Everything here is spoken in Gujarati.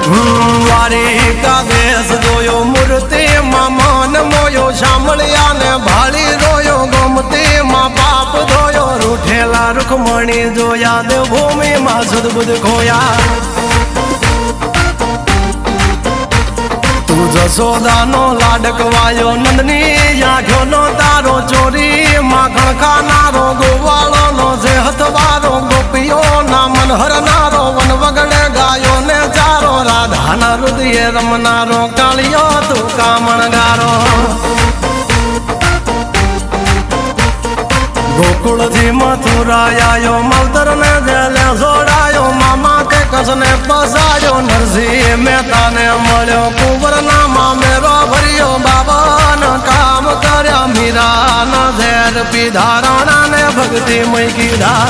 દ્વારિકા દેશ જોયો મૂર્તિ માં મન મોયો સાંભળ્યા ને ભાળી રોયો ગમતી માં પાપ ધોયો રૂઠેલા રૂખમણી જોયા દેવભૂમિ માં સદબુદ્ધ ખોયા તું જશોદાનો લાડકવાયો નંદની આંખો નો તારો ચોરી માખણ ખાનારો ગોવાળો નો જે હથવારો ગોપીઓ ના મન હરનારો વન વગડે ગાયો ને ચારો રાધાના હૃદય રમનારો કાળિયો તું કામણગારો ગોકુળ થી મથુરા આયો માવતર ને જેલે જોડાયો મામા કે કસને પસાડ્યો નરસિંહ મહેતા ને મળ્યો કુંવર ના મામેરો ભર્યો બાબન કામ કર્યા મીરા ના ઝેર પીધા રાણા ને ભક્તિ મય કીધા